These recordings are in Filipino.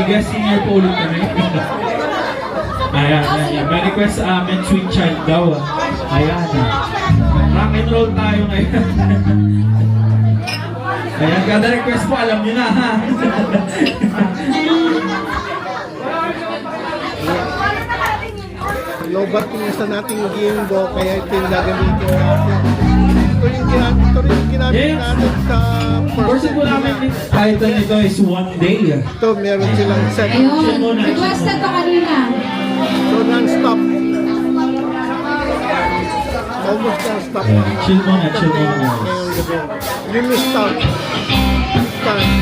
Mag-guest senior po ulit kami. Ayan, ayan. May request sa amin, sweet child daw. Ayan. Rock and roll tayo ngayon. Ayan, kada request po, alam nyo na ha. Lobat yung sa nating Gimbo, kaya ito yung gagamitin natin. Ito rin yung ginamit natin sa Person po namin, title nito is One Day. Ito, meron silang set. Ayun, requested to kanina. So, non-stop. Almost non-stop. Chill muna, chill muna. Ngayong gabi. Limit out. Time.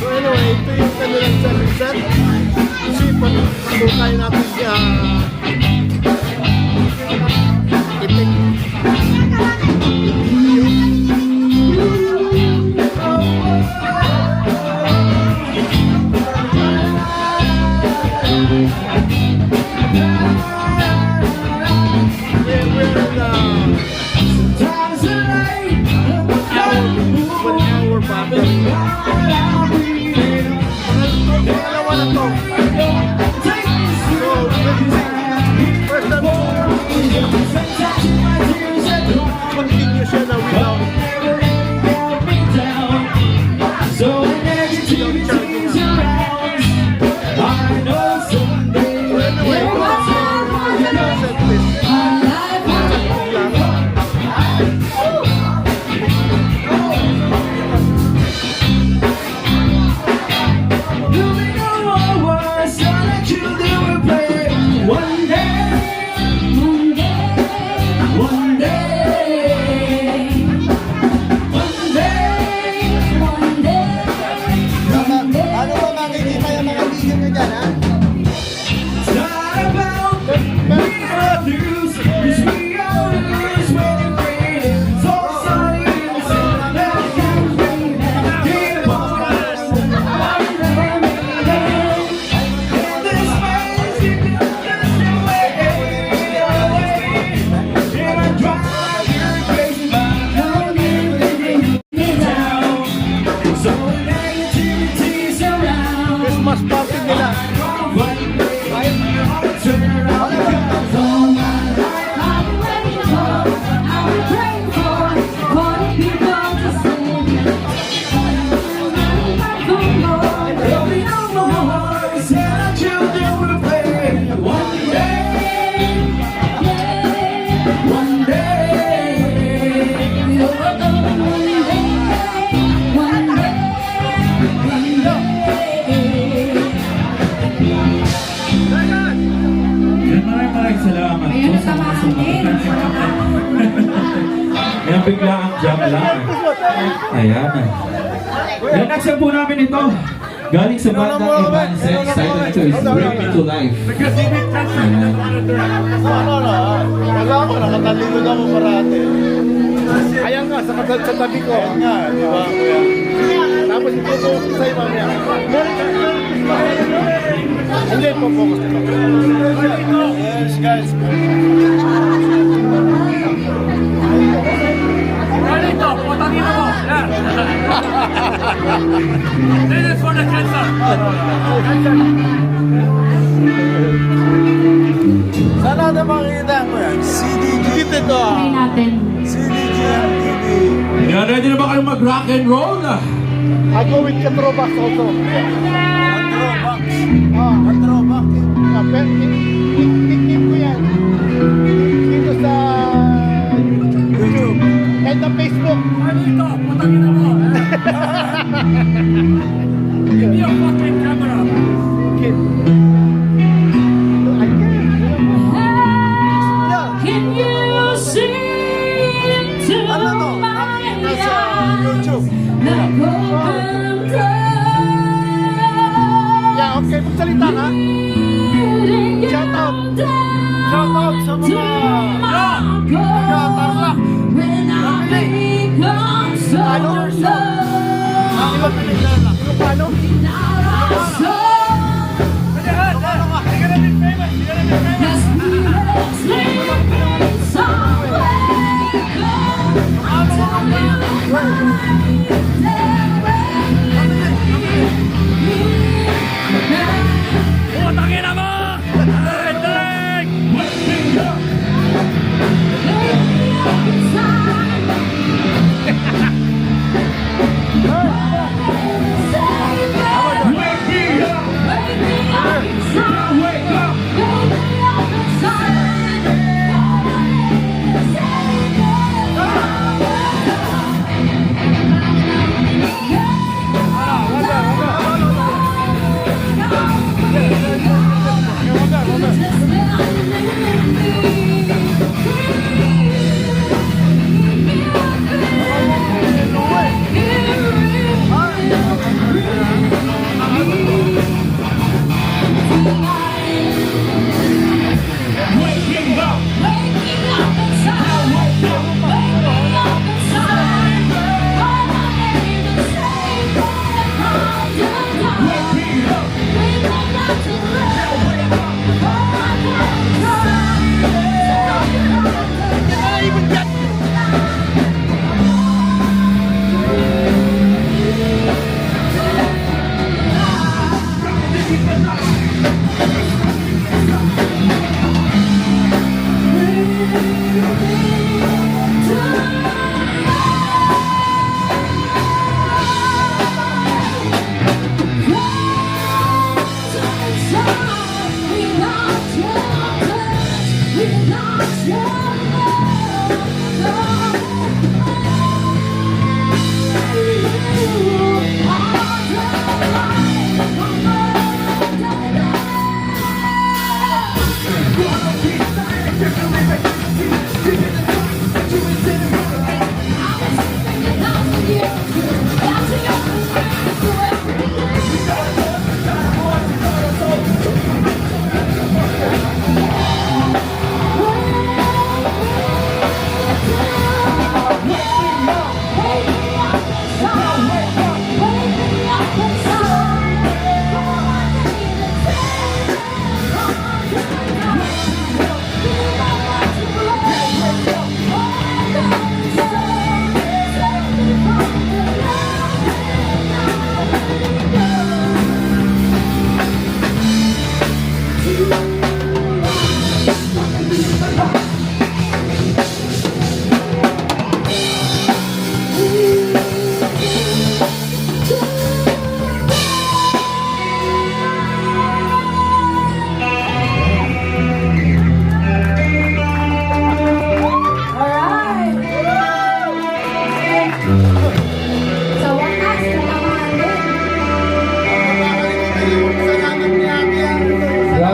So anyway, ito yung kanilang set. Kasi pag-tukay natin siya itik. Continue siya na without Christmas party nila. Salamat. Ayun, samahan din. Ayan, bigla ang jam lang. Ayan. Yung next po namin ito. Galing sa bandang Evanescence. Title nito is Bring Me to Life. Ayan. Wala ako, nakatalikod ako parate. Ayan nga, sa tabi ko. Ayan nga, di ba? Tapos ito sa iba niya. Hindi po focus ito. Yes, guys. Ano ito? Putangin mo! Yan! This is for the cancer! Sana na makikita mo yan. CDG. Dito ito ah. Try natin. CDG TV. Yan, ready na ba kayo mag-rock and roll? I go with Katrobox also. Katrobox? Katrobox. Nickname ko yan. Dito sa YouTube. Kahit sa Facebook. Ano ito? Putangin mo! Give me your fucking camera! Kid. Can you see into my eyes? Like open Yeah, okay. Magsalita ka. Shout out. Shout out sa mga taga-Tarlac. Ano? Iba Tarlac. Paano?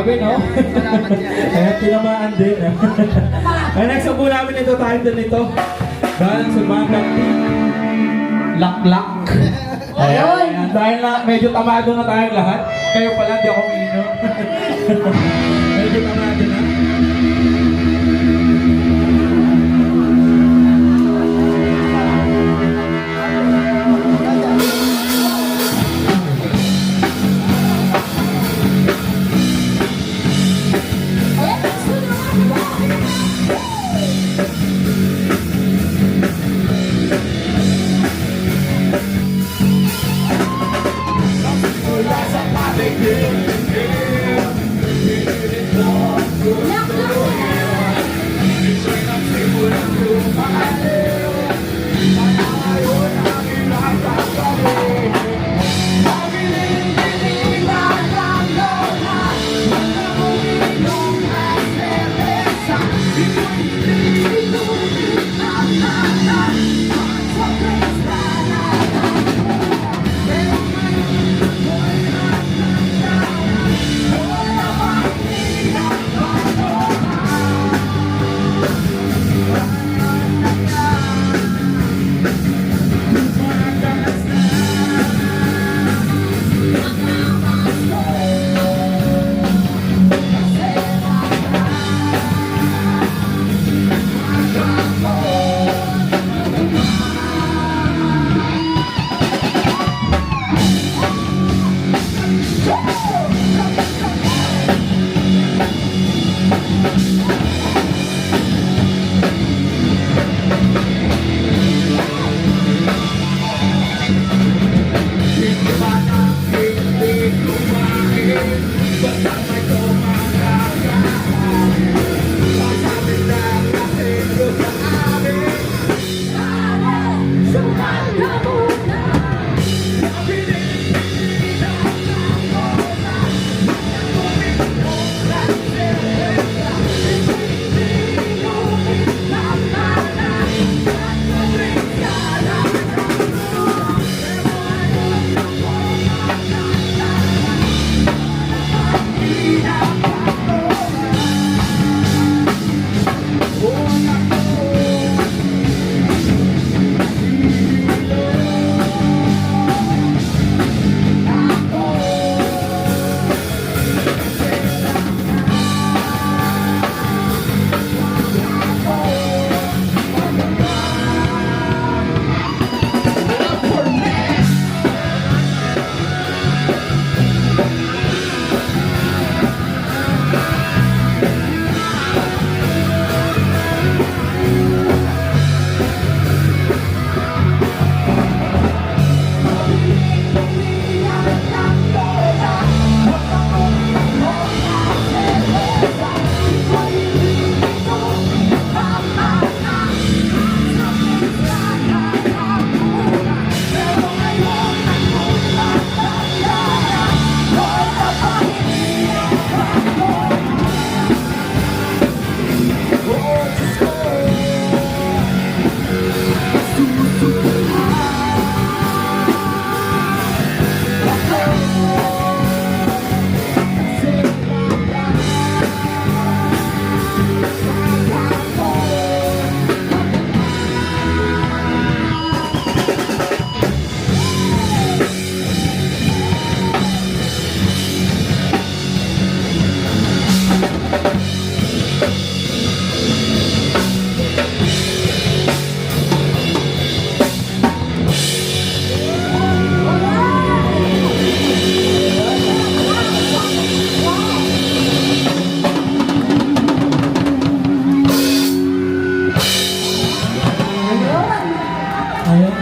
grabe, no? Kaya tinamaan din. Ang next song po namin ito, title nito. Galing sa bandang Laklak. Ayan. Dahil na medyo tamado na tayong lahat. Kayo pala, di ako umiinom. Medyo tamado na.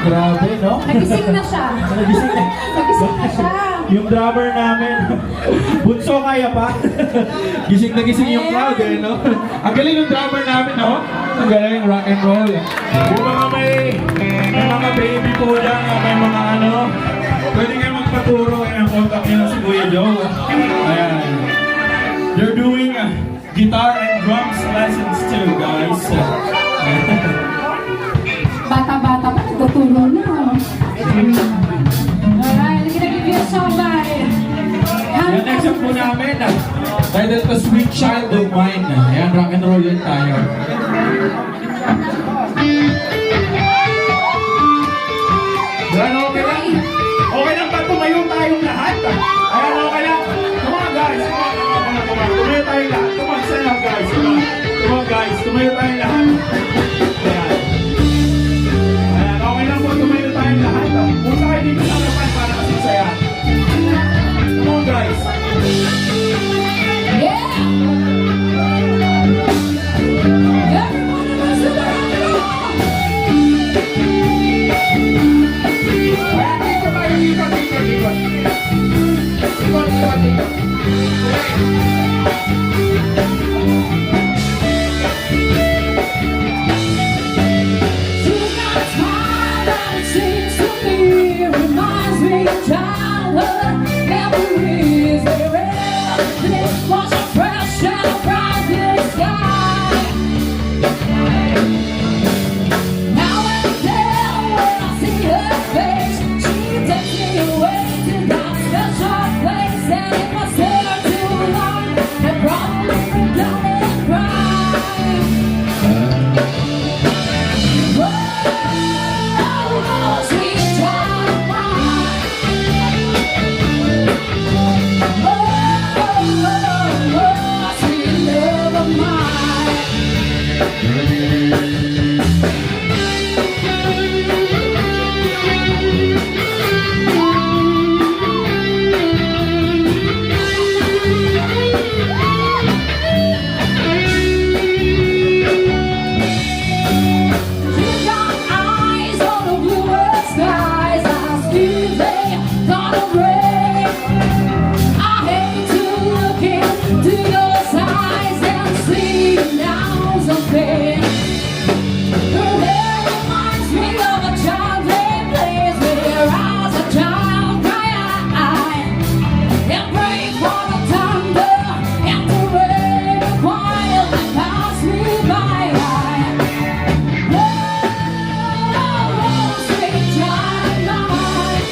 Grabe, no? Nagising na siya. Nagising na. Nagising na siya. Yung drummer namin, bunso kaya pa. Gising na gising yung crowd eh, no? Ang galing yung drummer namin, no? Ang galing, rock and roll. Yung mga may mga baby po dyan, may mga ano, pwede kayo magpaturo ang contact nyo si Kuya Joe. Ayan. They're doing guitar and drums lessons too, guys. Bata-bata pa, nagtuturo na. Alright, let's give you a song by... Yung next song po namin, Title to Sweet Child of Mine. Ayan, rock and roll yun tayo. Yan, okay lang. Okay lang ba tumayo tayong lahat? Ayan, okay lang. Come on guys, come on. Tumayo tayong lahat. Come on, stand up guys. Come on guys, tumayo tayong lahat. Ayan. Ayan, okay lang po tumayo tayong lahat. Punta kayo dito sa harapan para masasaya. Come on guys. Yeah! Everyone wants to rock and roll! Dito tayo, dito. She's got a smile that it seems to me reminds me of childhood memories where everything was so fresh and a bright blue sky. Now and then when I see her face, she takes me away to that special place, and if I stay too long, I probably break down and cry. Oh, sweet child of mine. Oh, sweet love of mine. She's got eyes on the bluest skies. I feel they gonna break. I hate to look into those eyes and see now something. Her hair reminds me of a childhood place where as a child cry and pray for the thunder and the rain to quietly pass me by. Oh, sweet child of mine.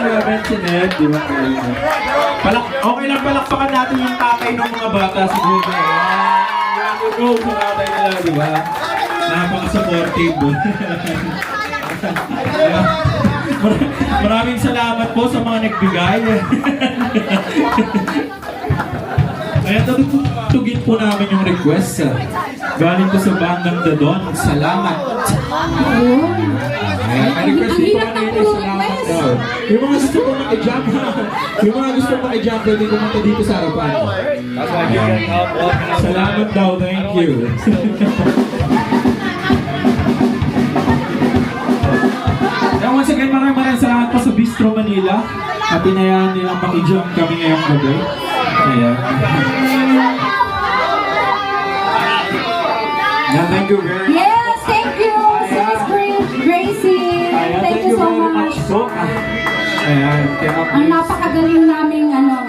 namin si Ned, di ba? Okay lang palakpakan natin yung tatay ng mga bata siguro. Ayan, go sa tatay nila, di ba? Napaka-supportive. Ayan. Maraming salamat po sa mga nagbigay. Ayan, tutugin po namin yung request. Galing ko sa bandang Dadon. Salamat. Ayan, may request dito kanina. Salamat daw. Yung mga gusto po makijump, yung mga gusto makijump, pwede pumunta dito sa harapan. Salamat daw, thank you. And once again, maraming salamat po sa Bistro Manila at inayaan nilang makijump kami ngayong gabi. Ayan. Yeah, thank you very much. Yes, thank you, Sis Gracie. Ayan, Thank you so very much. po. Ayan, kaya Ang napakagaling naming ano.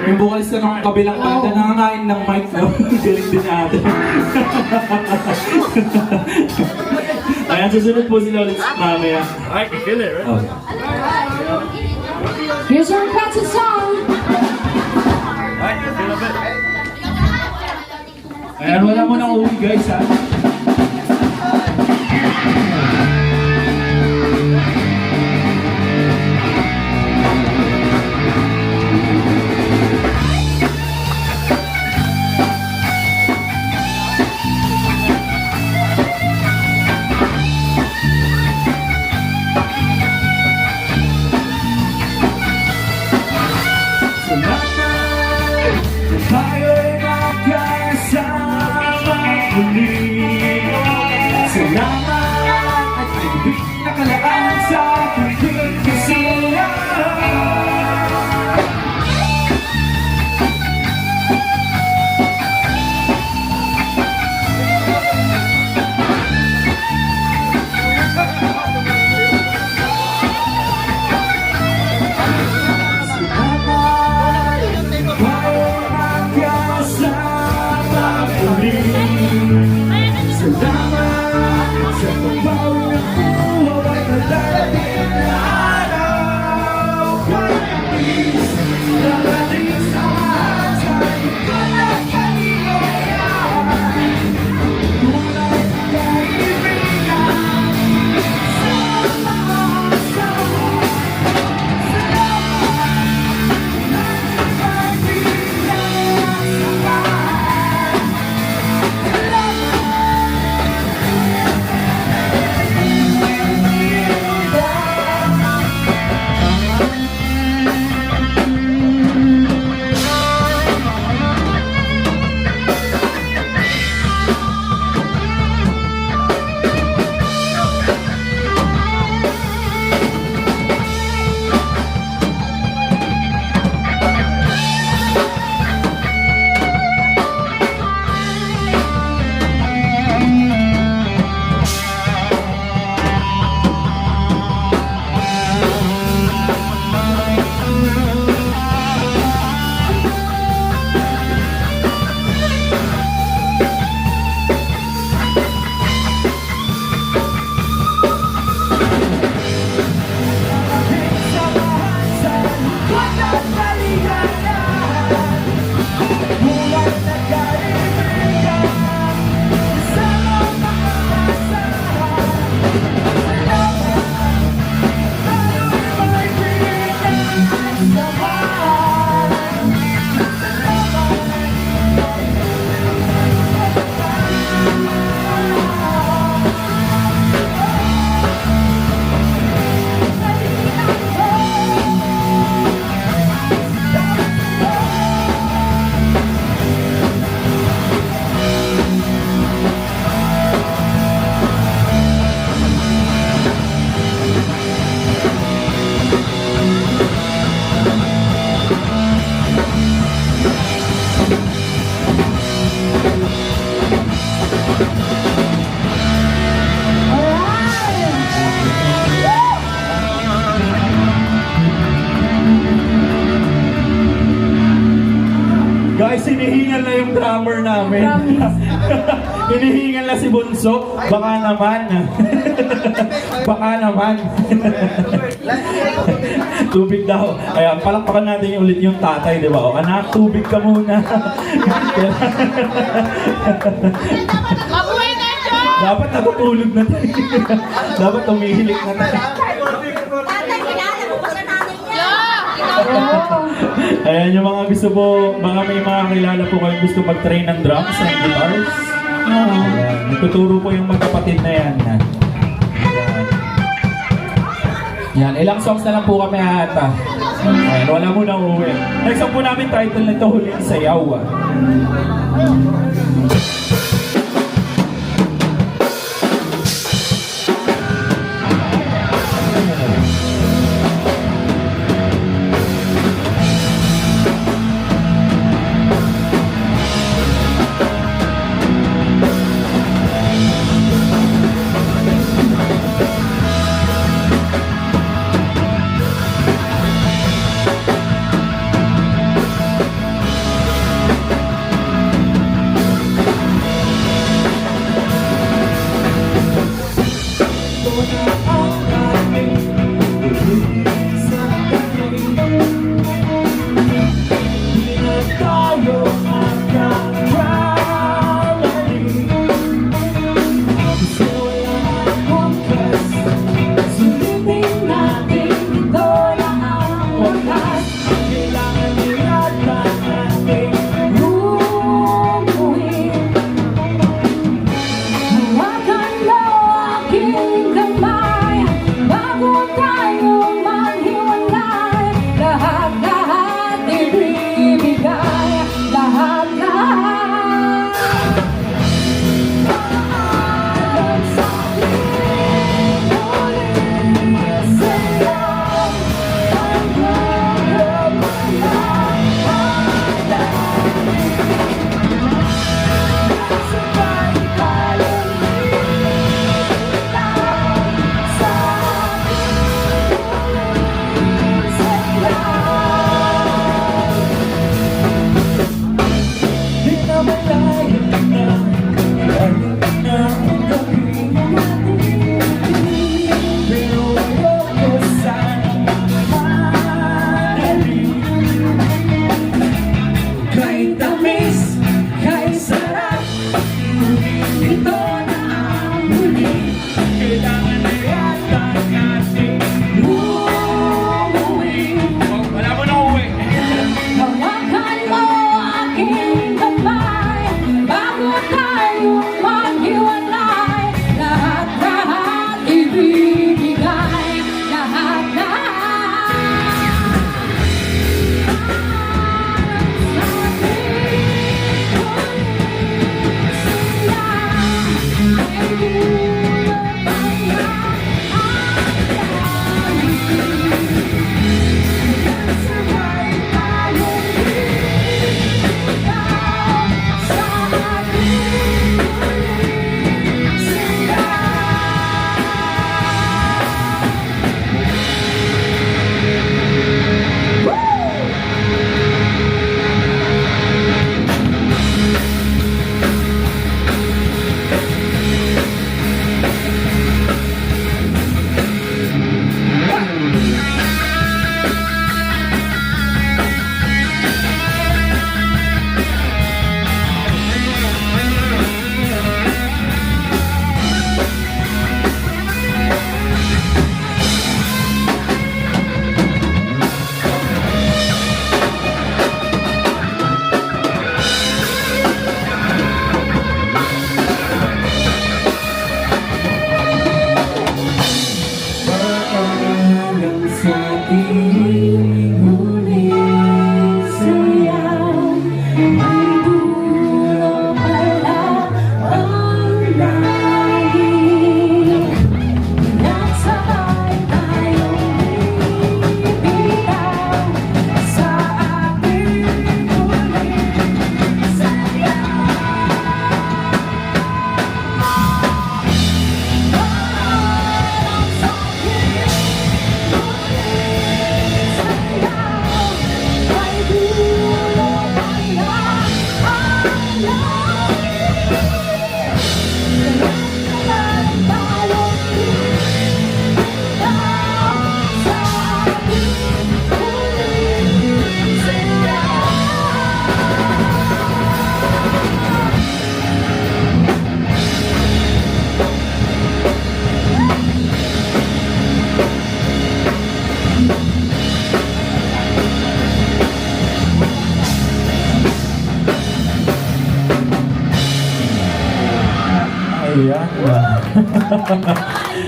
yung vocalista ng kabilang banda nangangain ng mic na galing din natin. Ayan, susunod po sila ulit mamaya. I can feel it, right? Okay. Here's your requested song. I can feel a bit. Ayan, wala mo nang uwi guys ha. Tayo'y magkasama muli. Salamat at nagbig nakalaan sa aking kasiyahan. Salamat sa pagbawi ng buhay na darating na araw. Pag-ibig, darating sa atin, ikaw kaligayahan. Tunay na kaibigan, salamat, salamat. Guys, hinihingal na yung drummer namin. Promise. Hinihingal na si Bunso. Baka naman. Baka naman. Tubig daw. Ayan, palakpakan natin ulit yung tatay, di ba? O, anak, tubig ka muna. Mabuhay na siya! Dapat natutulog na tayo. Dapat umihilik na tayo. Tatay, kilala mo ba sa nanay niya? Ayan, yung mga gusto po, baka may mga kilala po kayong gusto mag-train ng drums and guitars. Ayan, nagtuturo po yung magkapatid na yan. Ayan. Yan, ilang songs na lang po kami ata. Ayan, wala mo na uuwi. Next song po namin title nito, Huling Sayaw.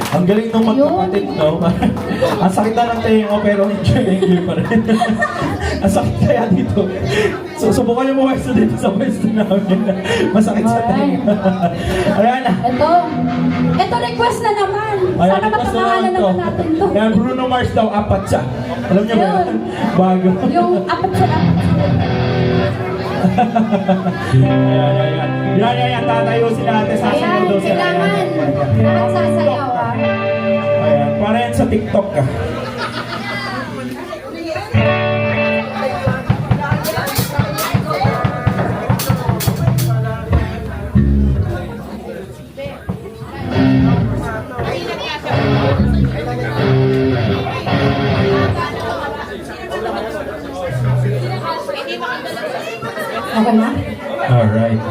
Ang galing nung magkapatid, no? Ang sakit na ng tengo, pero enjoy pa rin. Ang sakit kaya dito. So, subukan niyo mo pwesto dito sa pwesto namin. Masakit sa tenga. Ayan na. Ito request na naman. Ayan, Sana request na matapangalan naman to. naman natin to. Ayan, Bruno Mars daw, apat siya. Alam niyo ba yan? Yun. Bago. Yung apat sa apat. Yan. Tatayo sila ate. Ayan, Sasayaw daw sila. kailangan. Lahat sasayaw ah. Ayan, para yan sa TikTok ka. Okay na? Alright.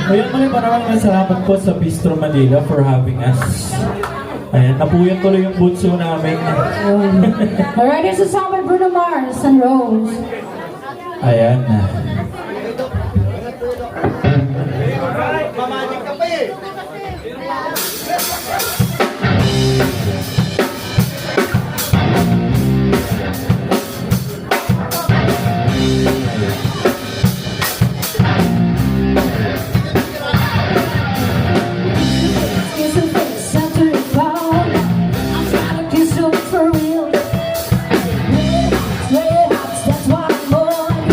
Ayan, maraming salamat po sa Bistro Manila for having us. Ayan, napuyat tuloy yung bunso namin. Alright, this is a song by Bruno Mars and Rose. Ayan. Mamanik ka pa eh. Kiss your face after it fall. I'm trying to kiss you for real. Red hot, that's why I'm born.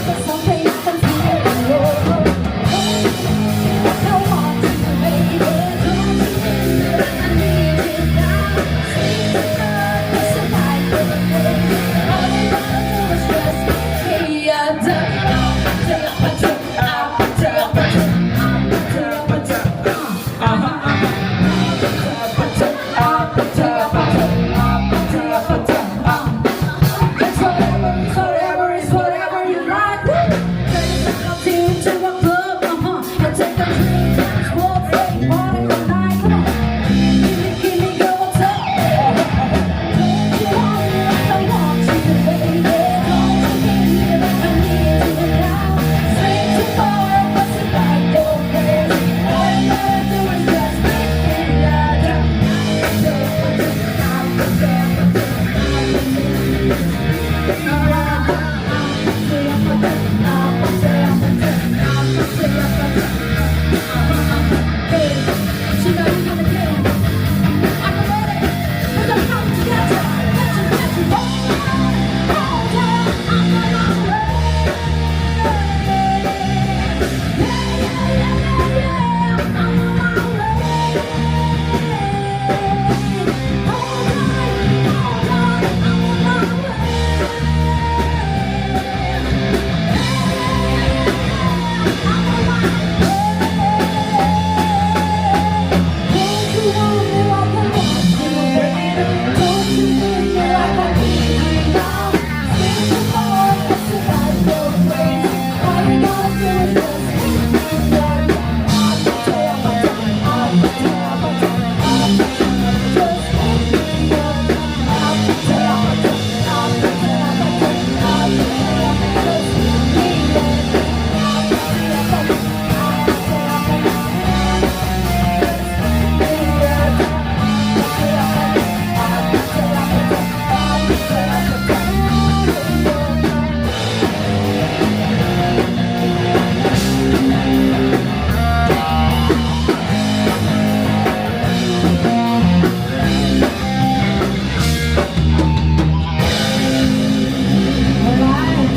There's something I can feel in your heart. I want you, baby. Don't you think that I need you now? Sweet love, it's a night for the day. All you wanna do is just me. I'm It's whatever you like. Turn it to a club, and take a drink. Smoke, fake, party all night. Come on, give me, girl, what's up? Don't you want me like I want you, baby? Don't you need me like I need you now? Straight to far, what's it like, go crazy? All you gotta do is just make me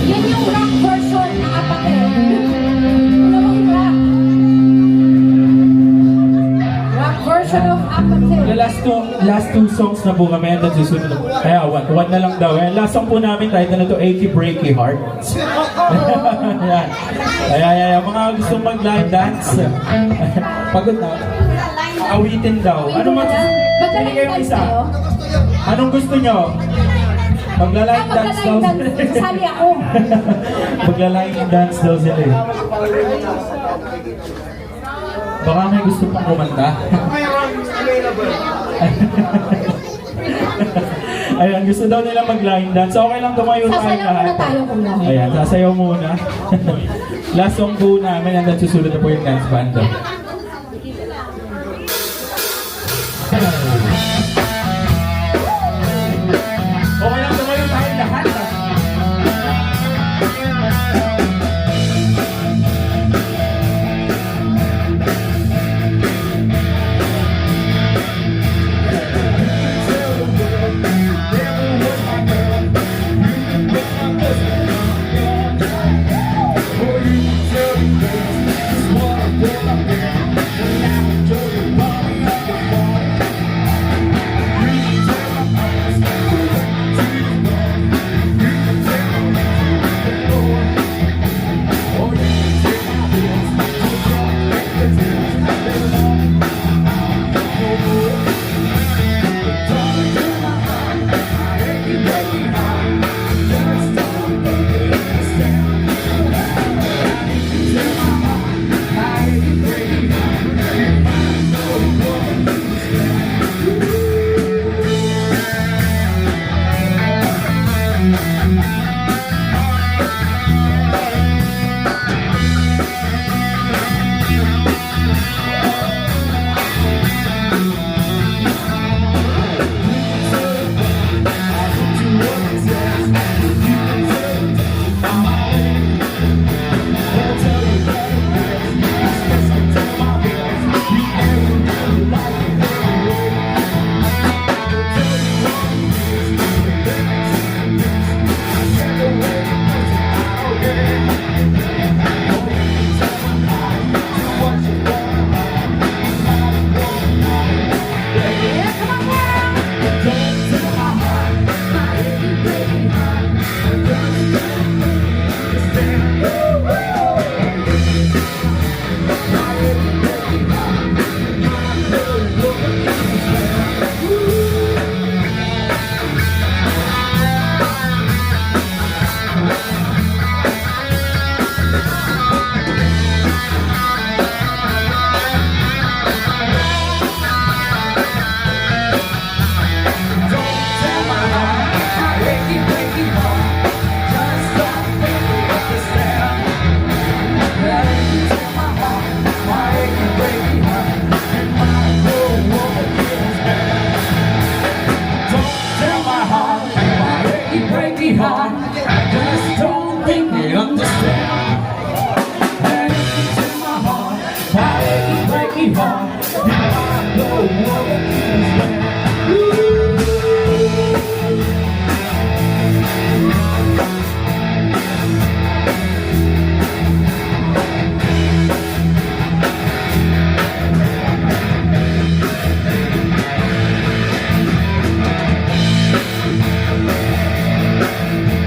Yan yung rock version ng Apatid. Ano bang rock? Rock version of Apatid. The last two songs na po kami at susunod. Kaya one na lang daw. Ayan, last song po namin title na to Achy Breaky Heart. Ayan. Ayan, mga gustong mag-line dance. Pagod na. Awitin daw. Ano man? Pili kayo isa. Anong gusto nyo? Magla-line dance daw. Sasali ako. Magla-line dance daw sila eh. Baka may gusto pang kumanta. Ayan, gusto daw nila mag-line dance. So, okay lang tumayo tayo Sasayaw lahat. muna tayo kung lahat. Ayan, sasayaw muna. Last song po namin, and then susunod na po yung dance band. Okay lang tumayo tayo lahat.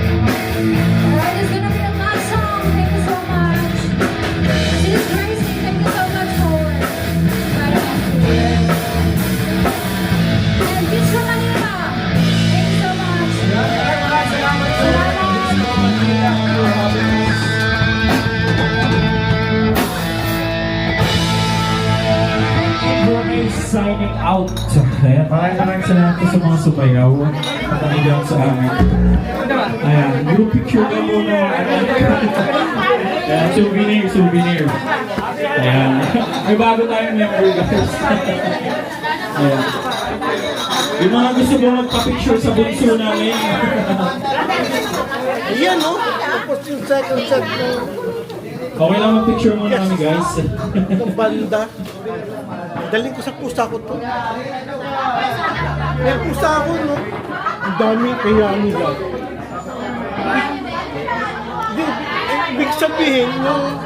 Alright, it's gonna be a last song. Thank you so much. This is Gracie. Thank you so much for inviting us here. And Kids from Manila. Thank you so much. Signing out. Ayan, maraming salamat po sa mga sumayaw. Nakikinig sa amin. Ayan, group picture ka muna. Ayan, souvenir. Ayan. May bago tayong member guys. Ayan. Yung mga gusto mo magpa-picture sa bunso namin. Ayan, no? Tapos yung second set mo. Okay lang mag-picture muna kami guys. Itong banda. Daling ko sa pusa ko to. May pusa ako, no? Ang dami kaya nila. Di, ibig sabihin, yung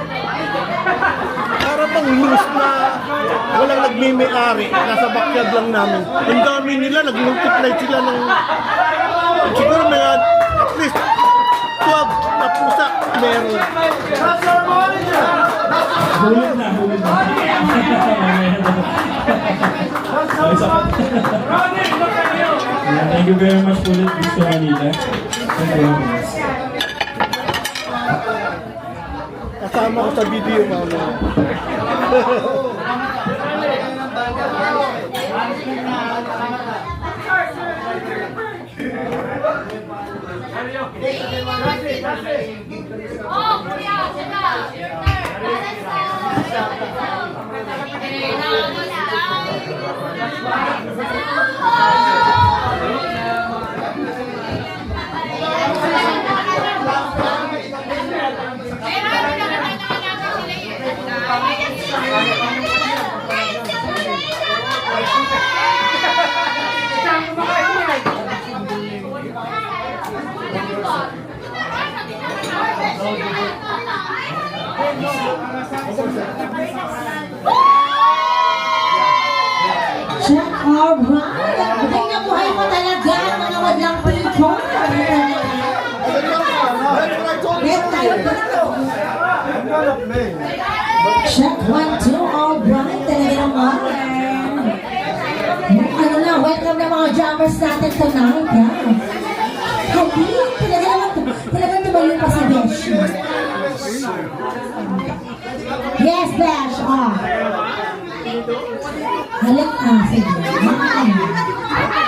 para bang loose na walang nagmimay-ari, nasa backyard lang namin. Ang dami nila, nag-multiply sila ng siguro may at least 12 na pusa meron. Hulog na. Okay, sapat. Thank you very much ulit, Gusto Manila. Thank you very much. Kasama ko sa video, mama. Oh, kuya, sila. Your Check our right. Tingnan buhay mo talaga ang mga wadlang people. Meron tayo dito. Check 1, 2, all right. Talaga naman. Ano na, welcome na mga jammers natin tonight. Happy. Talaga tumayo pa si Besh. Yes, Besh. Halak sige.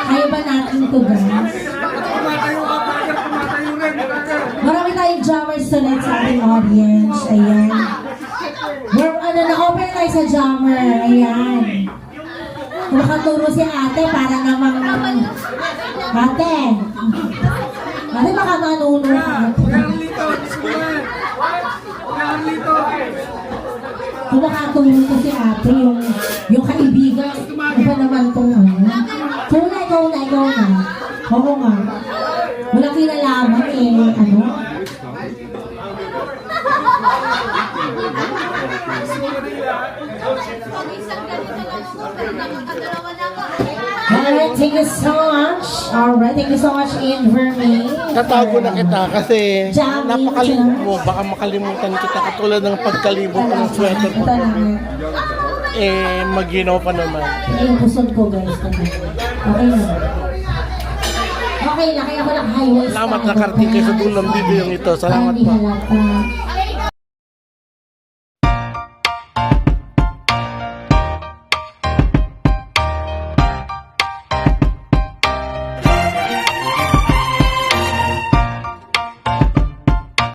Kaya ba natin ito, guys? Marami tayong jammers tonight sa ating audience. Ayan. Na-open tayo sa jammer. Ayan. Makaturo si ate para namang... Ate! Ate, baka manuno ka. Kung makatulong ko si ate, yung kaibigan, iba naman itong ano. Ikaw na. Oo nga. Walang kinalaman ano. Alright, thank you so much. Alright, thank you so much, Ian Verme. Tatago na kita kasi Jamming, napakalimut mo. Baka makalimutan kita katulad ng pagkalibot ng sweater ko. Ito lang. Maginaw pa naman. Yung pusod ko, guys. Okay na. Okay na, kaya ko lang highways. Salamat na karting kayo sa dulang video yung ito. Salamat Hindi po. halata.